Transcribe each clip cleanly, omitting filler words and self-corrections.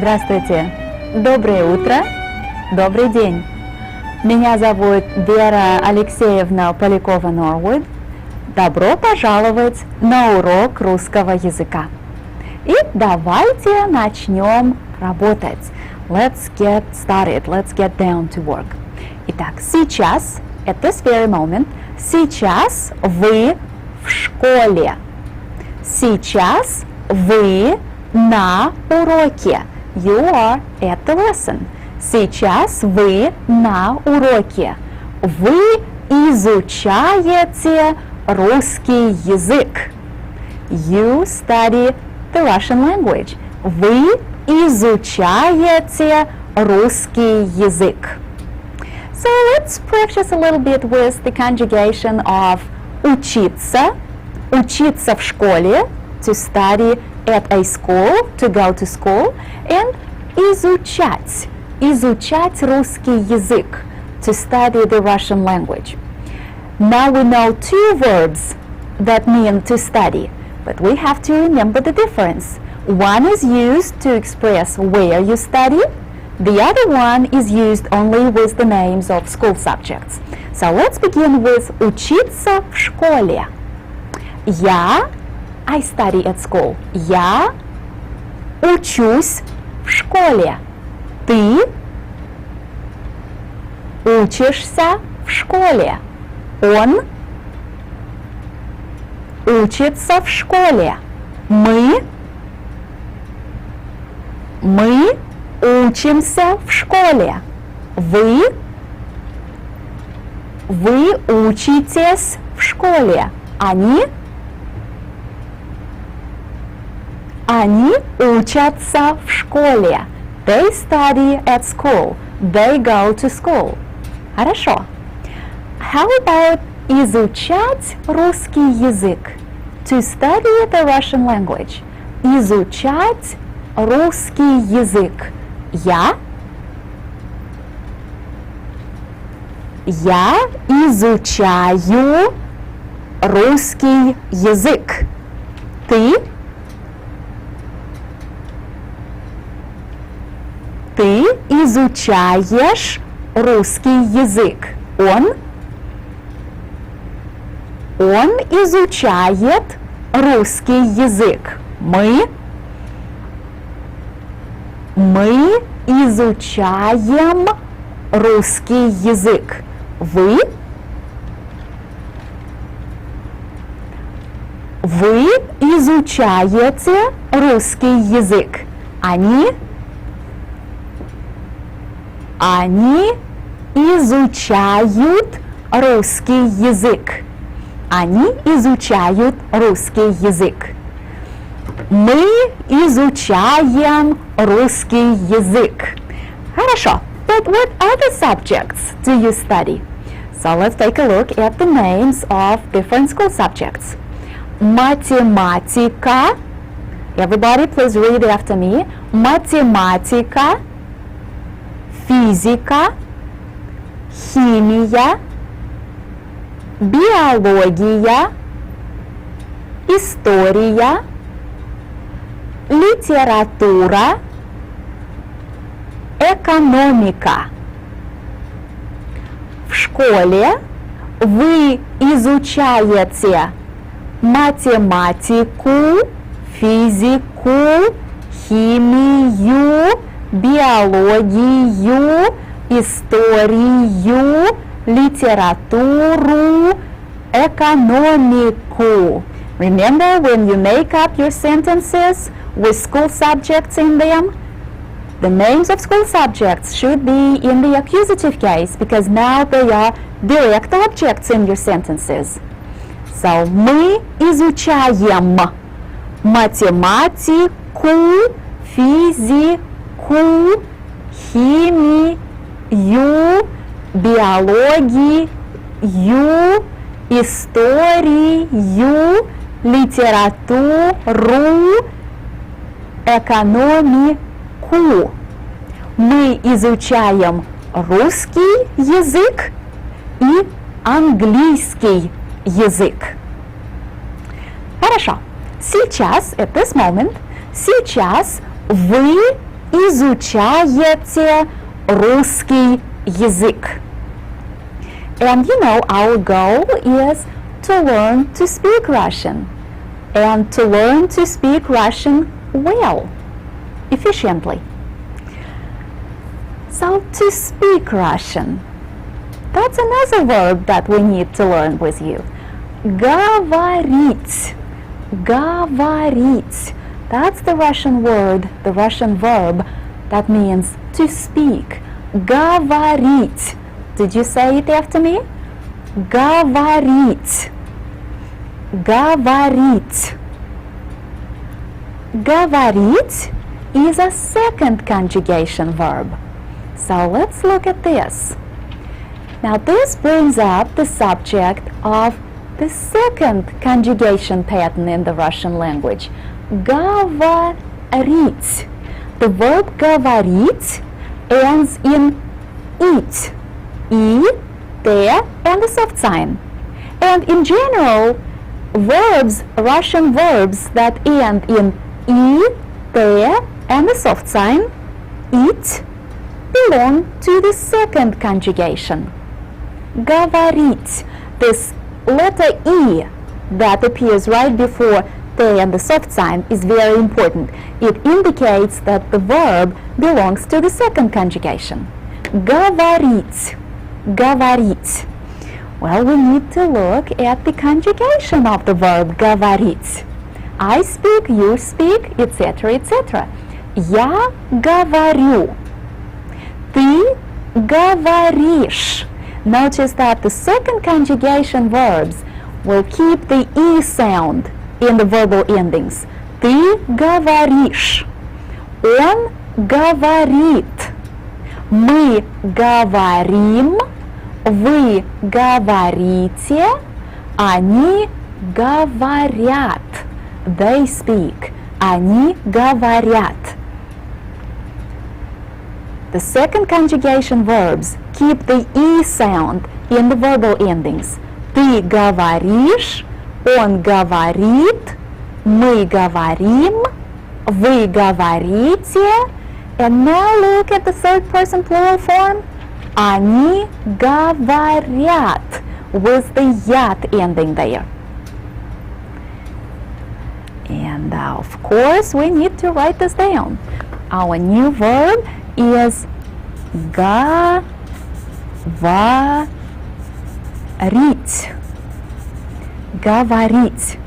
Здравствуйте, доброе утро, добрый день. Меня зовут Вера Алексеевна Полякова-Норвуд. Добро пожаловать на урок русского языка. И давайте начнем работать. Let's get started, let's get down to work. Итак, сейчас, at this very moment, сейчас вы в школе. Сейчас вы на уроке. You are at the lesson. Сейчас вы на уроке. Вы изучаете русский язык. You study the Russian language. Вы изучаете русский язык. So let's practice a little bit with the conjugation of учиться, учиться в школе, to study at a school, to go to school, and изучать, изучать русский язык, to study the Russian language. Now we know two verbs that mean to study, but we have to remember the difference. One is used to express where you study, the other one is used only with the names of school subjects. So let's begin with учиться в школе. I study at school. Я учусь в школе. Ты учишься в школе. Он учится в школе. Мы учимся в школе. Вы учитесь в школе. Они учатся в школе. They study at school. They go to school. Хорошо. How about изучать русский язык? To study the Russian language. Изучать русский язык. Я изучаю русский язык. Ты изучаешь русский язык. Он изучает русский язык. Мы изучаем русский язык. Вы изучаете русский язык. Они изучают русский язык. Они изучают русский язык. Мы изучаем русский язык. Хорошо. But what other subjects do you study? So let's take a look at the names of different school subjects. Математика. Everybody please read it after me. Математика. Физика, химия, биология, история, литература, экономика. В школе вы изучаете математику, физику, химию, биологию, историю, литературу, экономику. Remember when you make up your sentences with school subjects in them? The names of school subjects should be in the accusative case because now they are direct objects in your sentences. So, мы изучаем математику, физику, химию, биологию, историю, литературу, экономику. Мы изучаем русский язык и английский язык. Хорошо. Сейчас, at this moment, сейчас вы изучаете русский язык. And you know, our goal is to learn to speak Russian and to learn to speak Russian well, efficiently. So to speak Russian, that's another verb that we need to learn with you. Говорить. Говорить. That's the Russian word, the Russian verb that means to speak. Говорить. Did you say it after me? Говорить. Говорить. Говорить is a second conjugation verb. So let's look at this. Now this brings up the subject of the second conjugation pattern in the Russian language. Говорить. The verb говорить ends in it. I, te, and the soft sign. And in general, verbs, Russian verbs that end in I, te, and the soft sign, it, belong to the second conjugation. Говорить. This letter I that appears right before te and the soft sign is very important. It indicates that the verb belongs to the second conjugation. Говорить. Говорить. Well, we need to look at the conjugation of the verb говорить. I speak, you speak, etc., etc. Я говорю. Ты говоришь. Notice that the second conjugation verbs will keep the E sound in the verbal endings. Ты говоришь. Он говорит. Мы говорим. Вы говорите. Они говорят. They speak. Они говорят. The second conjugation verbs keep the E sound in the verbal endings. Ты говоришь, он говорит, мы говорим, вы говорите. And now look at the third person plural form. Они говорят, with the ят ending there. And of course we need to write this down. Our new verb is говорить. Говорить.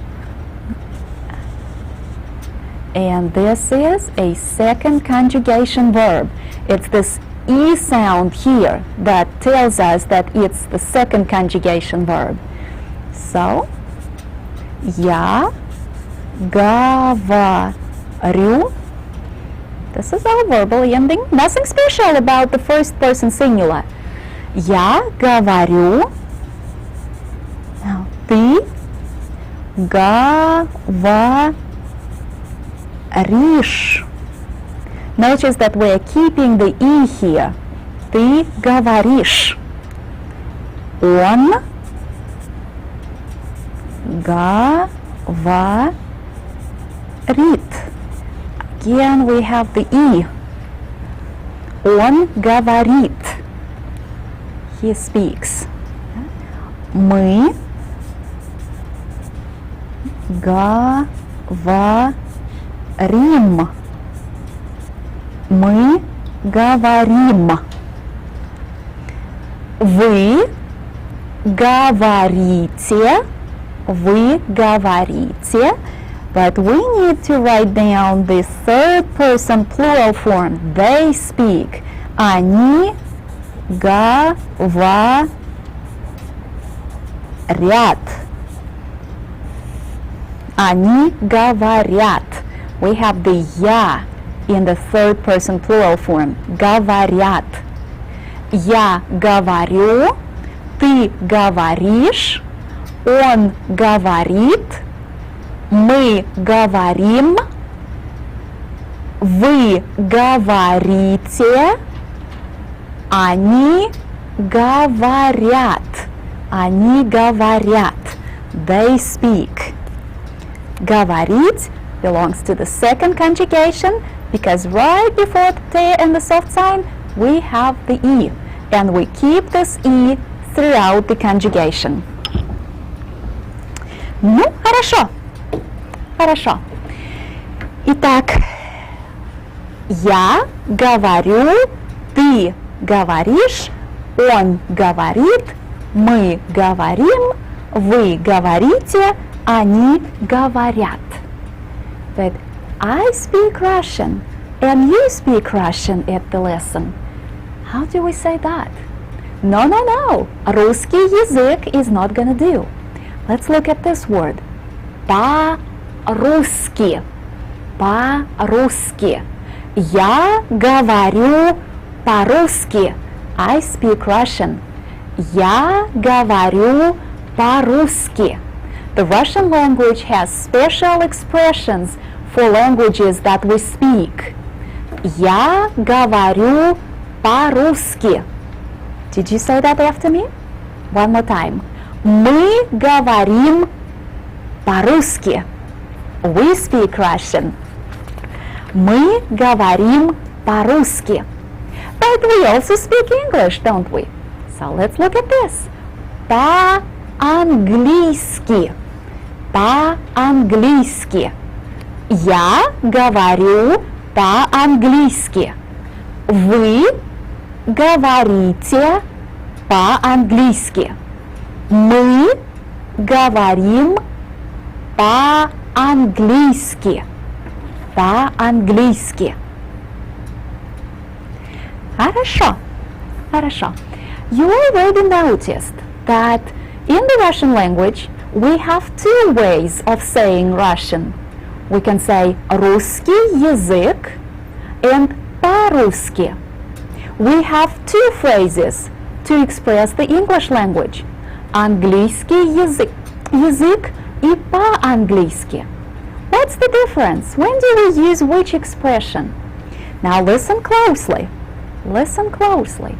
And this is a second conjugation verb. It's this E sound here that tells us that it's the second conjugation verb. So, я говорю. This is our verbal ending. Nothing special about the first person singular. Я говорю. Now, ты говоришь. Notice that we are keeping the E here. Ты говоришь. Он говорит. Again we have the E. Он говорит. He speaks. Мы говорим. Мы говорим. Вы говорите. Вы говорите. But we need to write down the third person plural form. They speak. Они говорят. Они говорят. We have the я in the third person plural form. Говорят. Я говорю. Ты говоришь. Он говорит. Мы говорим. Вы говорите. Они говорят. Они говорят. They speak. Говорить belongs to the second conjugation. because right before the T and the soft sign, we have the E, and we keep this E throughout the conjugation. Ну, хорошо. Хорошо. Итак, я говорю, ты говоришь, он говорит, мы говорим, вы говорите, они говорят. But I speak Russian and you speak Russian at the lesson. How do we say that? No. Русский язык is not gonna do. Let's look at this word. По-русски. По-русски. Я говорю по-русски. I speak Russian. Я говорю по-русски. The Russian language has special expressions for languages that we speak. Я говорю по-русски. Did you say that after me? One more time. Мы говорим по-русски. We speak Russian. Мы говорим по-русски. But we also speak English, don't we? So let's look at this. По-английски. По-английски. Я говорю по-английски. Вы говорите по-английски. Мы говорим по-английски. По-английски. Хорошо. Хорошо. You already noticed that in the Russian language we have two ways of saying Russian. We can say русский язык and по-русски. We have two phrases to express the English language. Английский язык и по-английски. What's the difference? When do we use which expression? Now listen closely. Listen closely.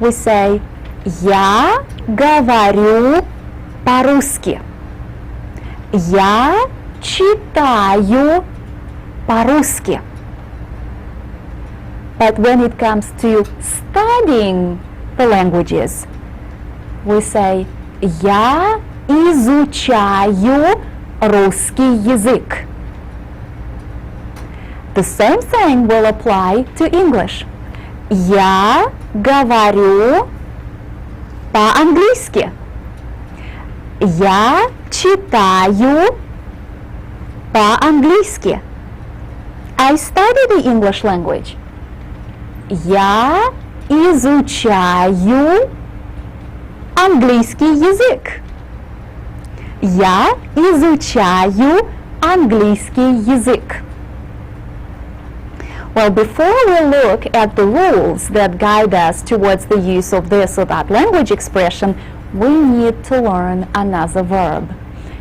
We say я говорю по-русски. Я читаю по-русски. But when it comes to studying the languages, we say я изучаю русский язык. The same thing will apply to English. Я говорю по-английски. Я читаю по-английски. I study the English language. Я изучаю английский язык. Я изучаю английский язык. Well, before we look at the rules that guide us towards the use of this or that language expression, we need to learn another verb.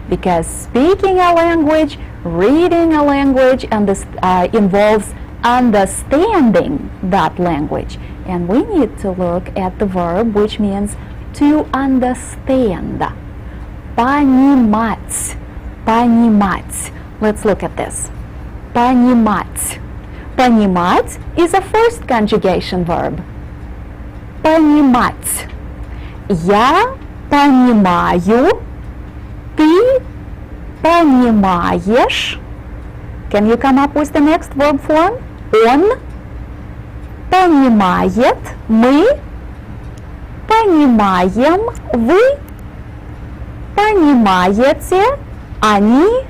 Because speaking a language, reading a language, involves understanding that language. And we need to look at the verb which means to understand. Понимать. Понимать. Let's look at this. Понимать. Понимать is a first conjugation verb. Понимать. Я понимаю. Ты понимаешь. Can you come up with the next verb form? Он понимает. Мы понимаем. Вы понимаете. Они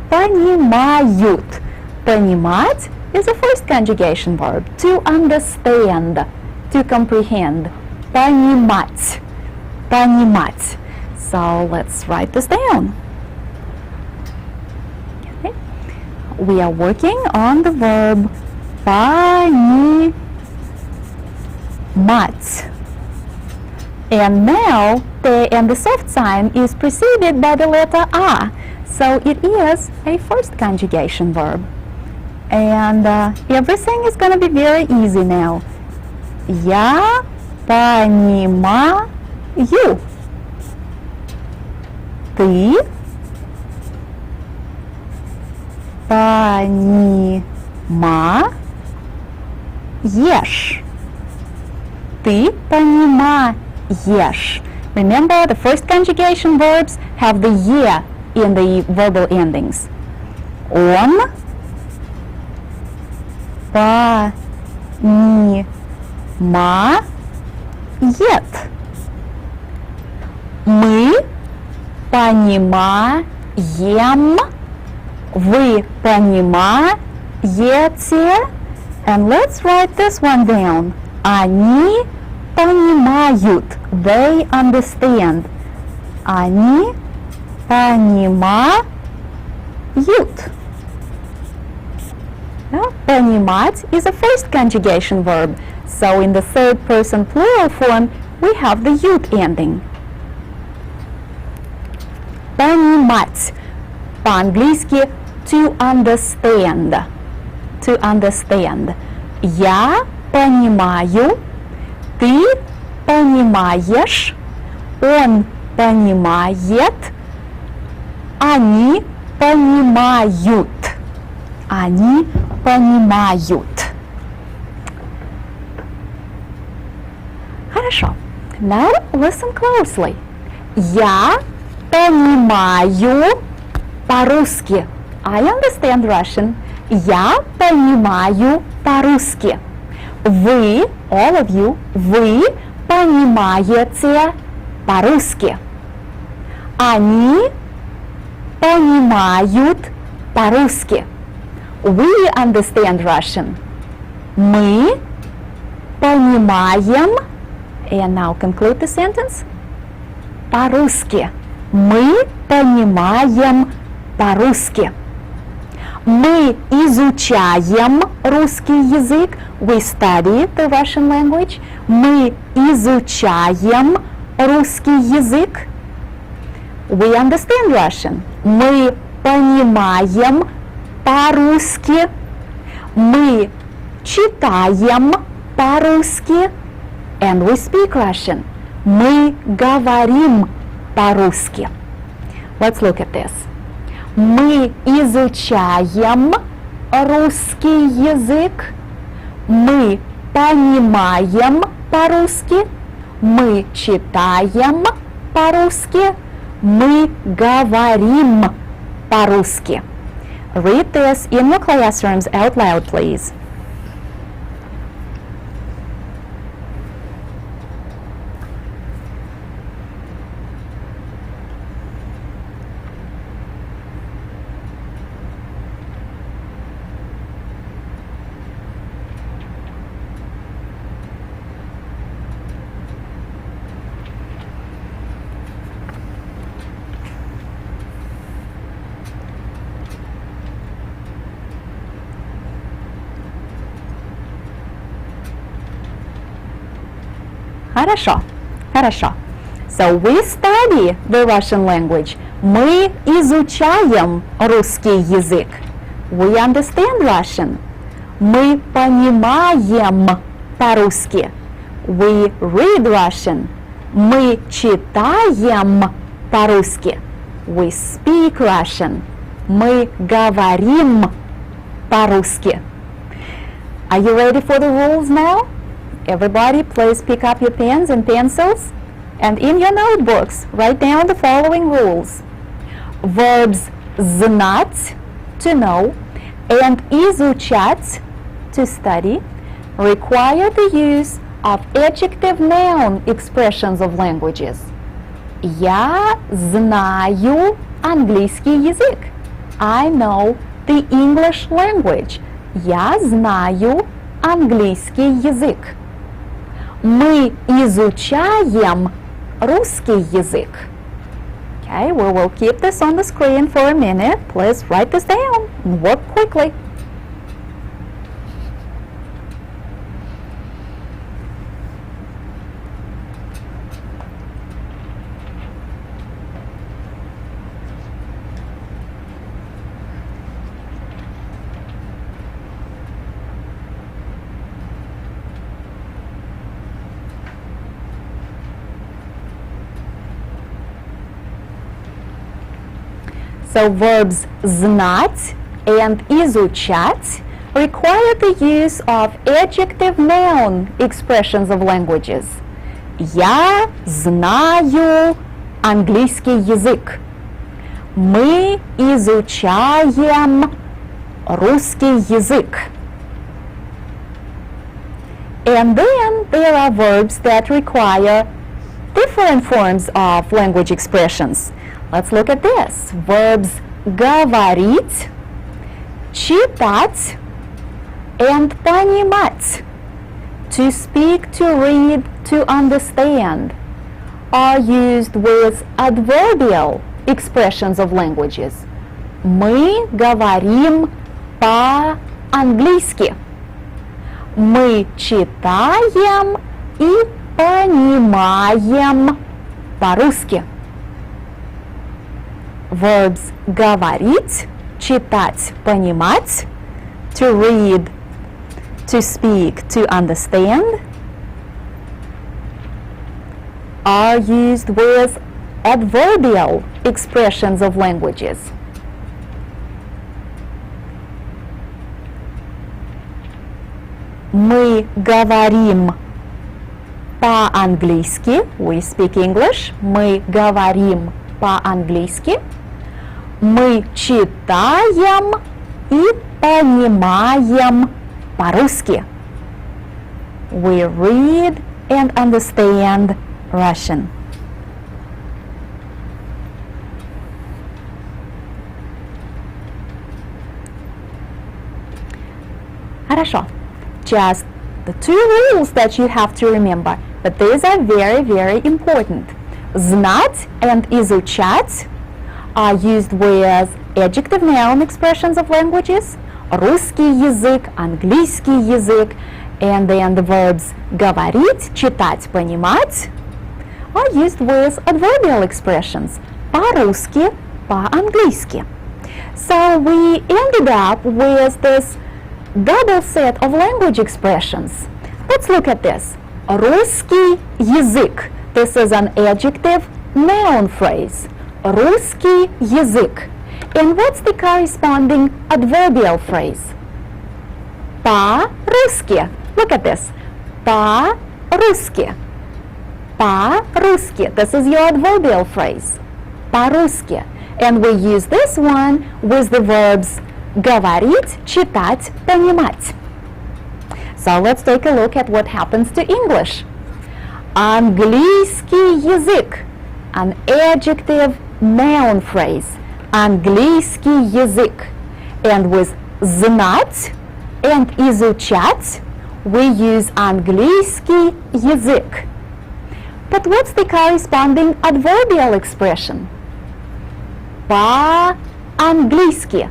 понимают. Понимать is a first conjugation verb. To understand, to comprehend. Понимать. Понимать. So let's write this down. Okay. We are working on the verb понимать. And now the and the soft sign is preceded by the letter A. So it is a first conjugation verb. And everything is going to be very easy now. Я понимаю. Ты понимаешь. Ты понимаешь. Remember, the first conjugation verbs have the «е» in the verbal endings. Он понимает. Мы понимаем. Вы понимаете. And let's write this one down. Они понимают. They understand. Они понимают. Now, понимать is a first conjugation verb. So in the third person plural form, we have the ют ending. Понимать. По-английски to understand. To understand. Я понимаю. Ты понимаешь. Он понимает. Они понимают. Они понимают. Хорошо. Now listen closely. Я понимаю по-русски. I understand Russian. Я понимаю по-русски. Вы, all of you, вы понимаете по-русски. Они понимают по-русски. We understand Russian. Мы понимаем, and now conclude the sentence, по-русски. Мы понимаем по-русски. Мы изучаем русский язык. We study the Russian language. Мы изучаем русский язык. We understand Russian. Мы понимаем по-русски. Мы читаем по-русски. And we speak Russian. Мы говорим по-русски. Let's look at this. Мы изучаем русский язык. Мы понимаем по-русски. Мы читаем по-русски. Мы говорим по-русски. Read this in your classrooms out loud, please. Хорошо, хорошо. So we study the Russian language. Мы изучаем русский язык. We understand Russian. Мы понимаем по-русски. We read Russian. Мы читаем по-русски. We speak Russian. Мы говорим по-русски. Are you ready for the rules now? Everybody, please pick up your pens and pencils, and in your notebooks, write down the following rules. Verbs знать, to know, and изучать, to study, require the use of adjective noun expressions of languages. Я знаю английский язык. I know the English language. Я знаю английский язык. Мы изучаем русский язык. Okay, we will keep this on the screen for a minute. Please write this down and work quickly. So verbs знать and изучать require the use of adjective noun expressions of languages. Я знаю английский язык. Мы изучаем русский язык. And then there are verbs that require different forms of language expressions. Let's look at this. Verbs говорить, читать, and понимать. To speak, to read, to understand are used with adverbial expressions of languages. Мы говорим по-английски. Мы читаем и понимаем по-русски. Verbs говорить, читать, понимать, to read, to speak, to understand are used with adverbial expressions of languages. Мы говорим по-английски. We speak English. Мы говорим по-английски. Мы читаем и понимаем по-русски. We read and understand Russian. Хорошо. Just the two rules that you have to remember, but these are very, very important. Знать and изучать are used with adjective noun expressions of languages, русский язык, английский язык, and then the verbs говорить, читать, понимать are used with adverbial expressions, по-русски, по-английски. So we ended up with this double set of language expressions. Let's look at this. Русский язык. This is an adjective noun phrase. Русский язык. And what's the corresponding adverbial phrase? По-русски. Look at this. По-русски. По-русски. This is your adverbial phrase. По-русски. And we use this one with the verbs говорить, читать, понимать. So let's take a look at what happens to English. Английский язык. An adjective noun phrase. Английский язык. And with знать and изучать, we use английский язык. But what's the corresponding adverbial expression? По-английски.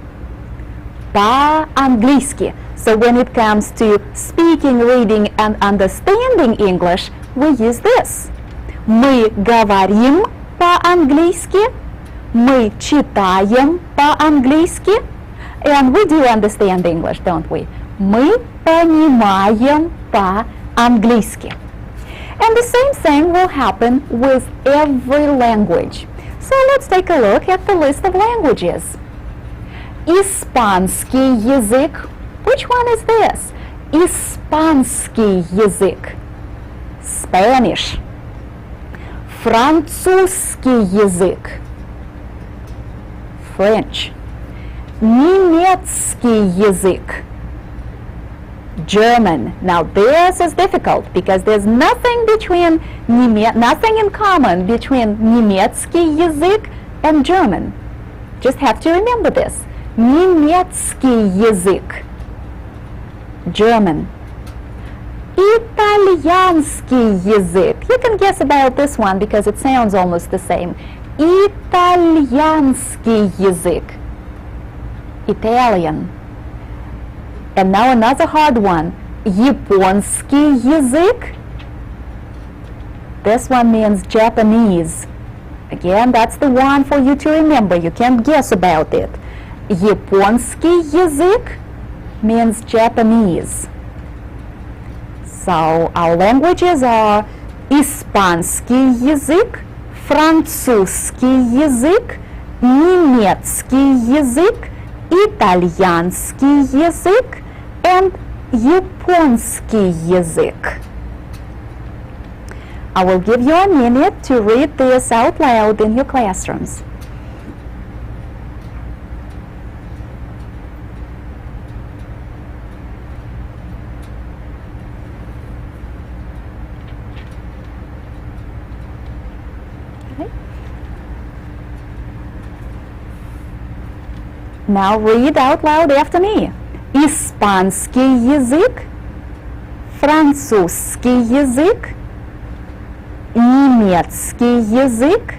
По-английски. So when it comes to speaking, reading and understanding English, we use this. Мы говорим по-английски, мы читаем по-английски, and we do understand English, don't we? Мы понимаем по-английски. And the same thing will happen with every language. So let's take a look at the list of languages. Испанский язык. Which one is this? Испанский язык. Spanish. Французский язык. French. Немецкий язык. German. Now this is difficult because there's nothing nothing in common between немецкий язык and German. Just have to remember this. Немецкий язык. German. Итальянский язык. You can guess about this one because it sounds almost the same. Итальянский язык. Italian. And now another hard one. Японский язык. This one means Japanese. Again, that's the one for you to remember. You can't guess about it. Японский язык means Japanese. So our languages are испанский язык, французский язык, немецкий язык, итальянский язык, and японский язык. I will give you a minute to read this out loud in your classrooms. Now read out loud after me. Испанский язык, французский язык, немецкий язык,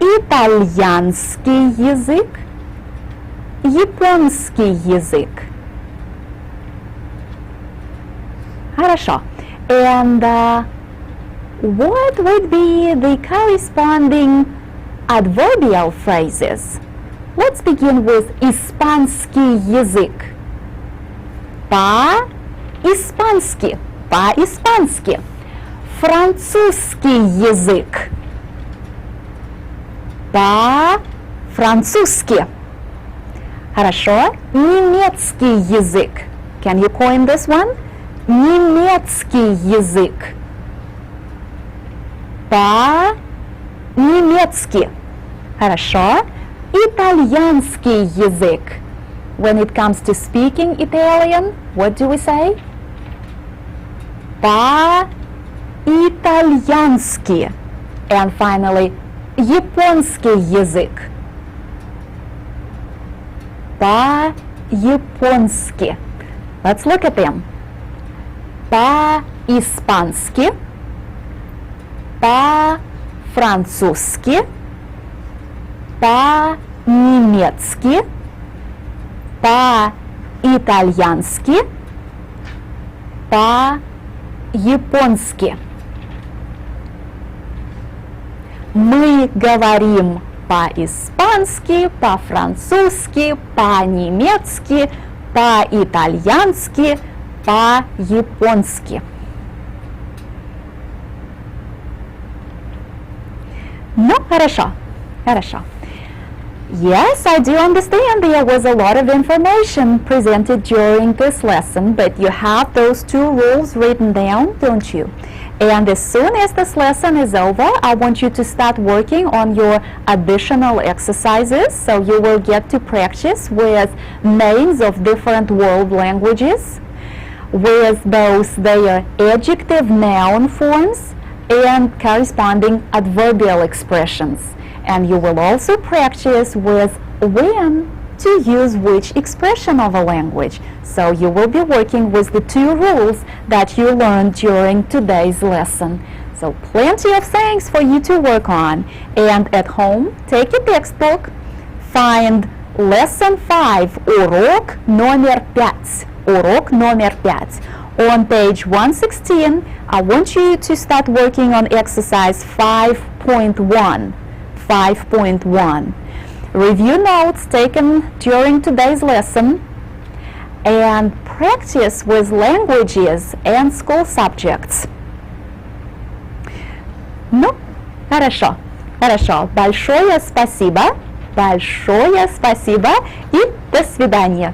итальянский язык, японский язык. Хорошо. And what would be the corresponding adverbial phrases? Let's begin with испанский язык. По-испански. По-испански. Французский язык. По-французски. Хорошо. Немецкий язык. Can you coin this one? Немецкий язык. По-немецки. Хорошо. Итальянский язык. When it comes to speaking Italian, what do we say? По-итальянски. And finally, японский язык. По-японски. Let's look at them. По-испански, по-французски, по-немецки, по-итальянски, по-японски. Мы говорим по-испански, по-французски, по-немецки, по-итальянски, по-японски. Ну, хорошо, хорошо. Yes, I do understand there was a lot of information presented during this lesson, but you have those two rules written down, don't you? And as soon as this lesson is over, I want you to start working on your additional exercises, so you will get to practice with names of different world languages, with both their adjective noun forms and corresponding adverbial expressions. And you will also practice with when to use which expression of a language. So you will be working with the two rules that you learned during today's lesson. So plenty of things for you to work on. And at home, take a textbook, find lesson 5, урок номер 5. Урок номер 5. On page 116, I want you to start working on exercise 5.1. 5.1. Review notes taken during today's lesson and practice with languages and school subjects. Ну, хорошо, хорошо. Большое спасибо и до свидания.